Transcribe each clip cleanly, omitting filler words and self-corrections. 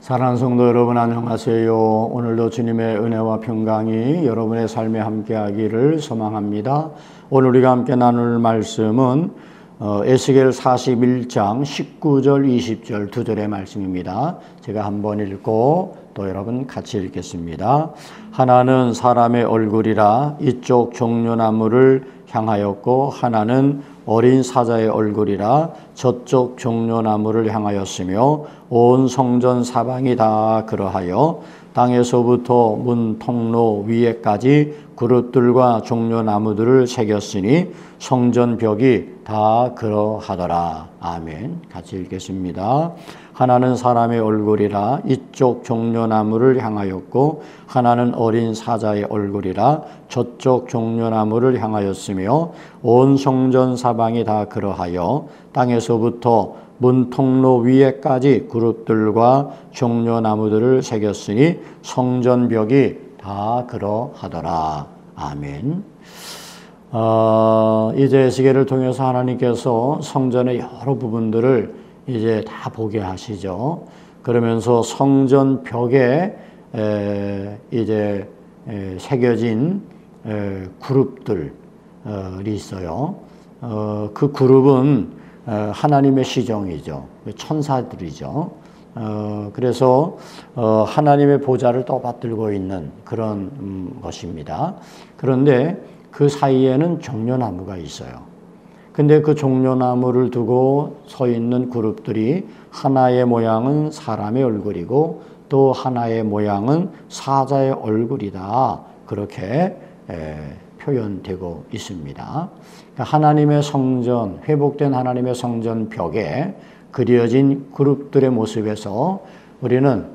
사랑하는 성도 여러분, 안녕하세요. 오늘도 주님의 은혜와 평강이 여러분의 삶에 함께하기를 소망합니다. 오늘 우리가 함께 나눌 말씀은 에스겔 41장 19절 20절 두 절의 말씀입니다. 제가 한번 읽고 또 여러분 같이 읽겠습니다. 하나는 사람의 얼굴이라 이쪽 종려나무를 향하였고 하나는 어린 사자의 얼굴이라 저쪽 종려나무를 향하였으며 온 성전 사방이 다 그러하여 땅에서부터 문 통로 위에까지 그룹들과 종려나무들을 새겼으니 성전 벽이 다 그러하더라. 아멘. 같이 읽겠습니다. 하나는 사람의 얼굴이라 이쪽 종려나무를 향하였고 하나는 어린 사자의 얼굴이라 저쪽 종려나무를 향하였으며 온 성전 사방이 다 그러하여 땅에서부터 문 통로 위에까지 그룹들과 종려나무들을 새겼으니 성전벽이 다 그러하더라. 아멘. 이제 에스겔을 통해서 하나님께서 성전의 여러 부분들을 이제 다 보게 하시죠. 그러면서 성전 벽에 이제 새겨진 그룹들이 있어요. 그 그룹은 하나님의 시종이죠. 천사들이죠. 그래서 하나님의 보좌를 떠받들고 있는 그런 것입니다. 그런데 그 사이에는 종려나무가 있어요. 근데 그 종려나무를 두고 서 있는 그룹들이 하나의 모양은 사람의 얼굴이고 또 하나의 모양은 사자의 얼굴이다. 그렇게 표현되고 있습니다. 하나님의 성전, 회복된 하나님의 성전 벽에 그려진 그룹들의 모습에서 우리는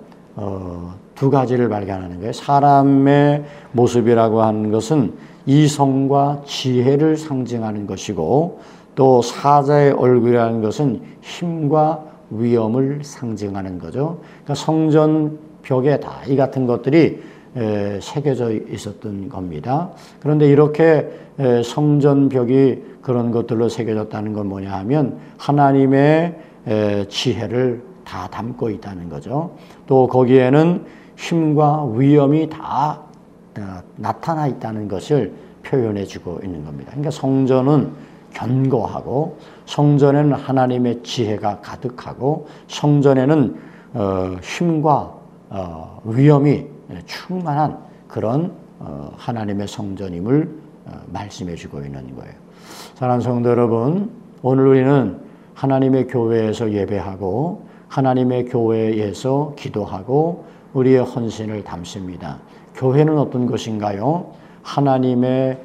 두 가지를 발견하는 거예요. 사람의 모습이라고 하는 것은 이성과 지혜를 상징하는 것이고 또 사자의 얼굴이라는 것은 힘과 위엄을 상징하는 거죠. 그러니까 성전 벽에 다 이 같은 것들이 새겨져 있었던 겁니다. 그런데 이렇게 성전 벽이 그런 것들로 새겨졌다는 건 뭐냐 하면 하나님의 지혜를 다 담고 있다는 거죠. 또 거기에는 힘과 위엄이 다 나타나 있다는 것을 표현해 주고 있는 겁니다. 그러니까 성전은 견고하고 성전에는 하나님의 지혜가 가득하고 성전에는 힘과 위엄이 충만한 그런 하나님의 성전임을 말씀해 주고 있는 거예요. 사랑하는 성도 여러분, 오늘 우리는 하나님의 교회에서 예배하고 하나님의 교회에서 기도하고 우리의 헌신을 담습니다. 교회는 어떤 것인가요? 하나님의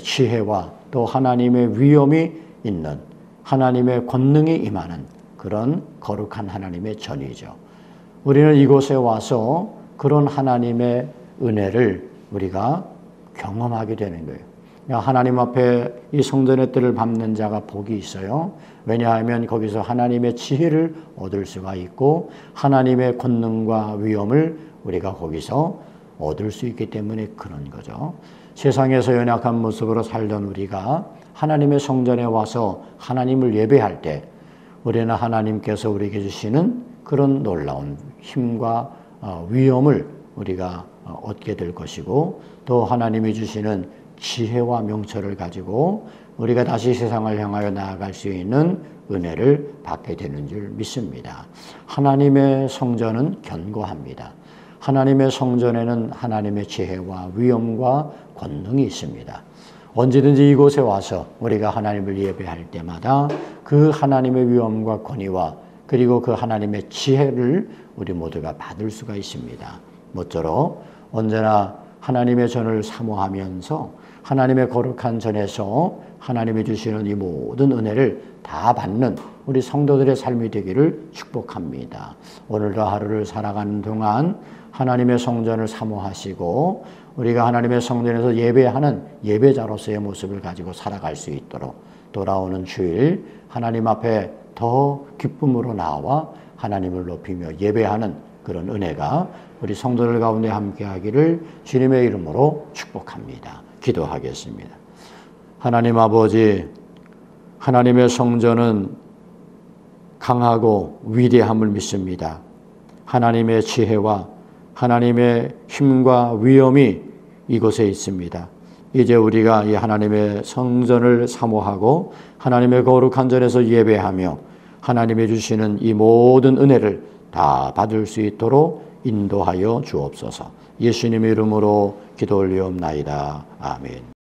지혜와 또 하나님의 위엄이 있는 하나님의 권능이 임하는 그런 거룩한 하나님의 전이죠. 우리는 이곳에 와서 그런 하나님의 은혜를 우리가 경험하게 되는 거예요. 하나님 앞에 이 성전의 뜰을 밟는 자가 복이 있어요. 왜냐하면 거기서 하나님의 지혜를 얻을 수가 있고 하나님의 권능과 위엄을 우리가 거기서 얻을 수 있기 때문에 그런 거죠. 세상에서 연약한 모습으로 살던 우리가 하나님의 성전에 와서 하나님을 예배할 때 우리는 하나님께서 우리에게 주시는 그런 놀라운 힘과 위엄을 우리가 얻게 될 것이고 또 하나님이 주시는 지혜와 명철을 가지고 우리가 다시 세상을 향하여 나아갈 수 있는 은혜를 받게 되는 줄 믿습니다. 하나님의 성전은 견고합니다. 하나님의 성전에는 하나님의 지혜와 위엄과 권능이 있습니다. 언제든지 이곳에 와서 우리가 하나님을 예배할 때마다 그 하나님의 위엄과 권위와 그리고 그 하나님의 지혜를 우리 모두가 받을 수가 있습니다. 모쪼록 언제나 하나님의 전을 사모하면서 하나님의 거룩한 전에서 하나님이 주시는 이 모든 은혜를 다 받는 우리 성도들의 삶이 되기를 축복합니다. 오늘도 하루를 살아가는 동안 하나님의 성전을 사모하시고 우리가 하나님의 성전에서 예배하는 예배자로서의 모습을 가지고 살아갈 수 있도록 돌아오는 주일 하나님 앞에 더 기쁨으로 나와 하나님을 높이며 예배하는 그런 은혜가 우리 성도들 가운데 함께하기를 주님의 이름으로 축복합니다. 기도하겠습니다. 하나님 아버지, 하나님의 성전은 강하고 위대함을 믿습니다. 하나님의 지혜와 하나님의 힘과 위엄이 이곳에 있습니다. 이제 우리가 이 하나님의 성전을 사모하고 하나님의 거룩한 전에서 예배하며 하나님이 주시는 이 모든 은혜를 다 받을 수 있도록 인도하여 주옵소서. 예수님의 이름으로 기도 올리옵나이다. 아멘.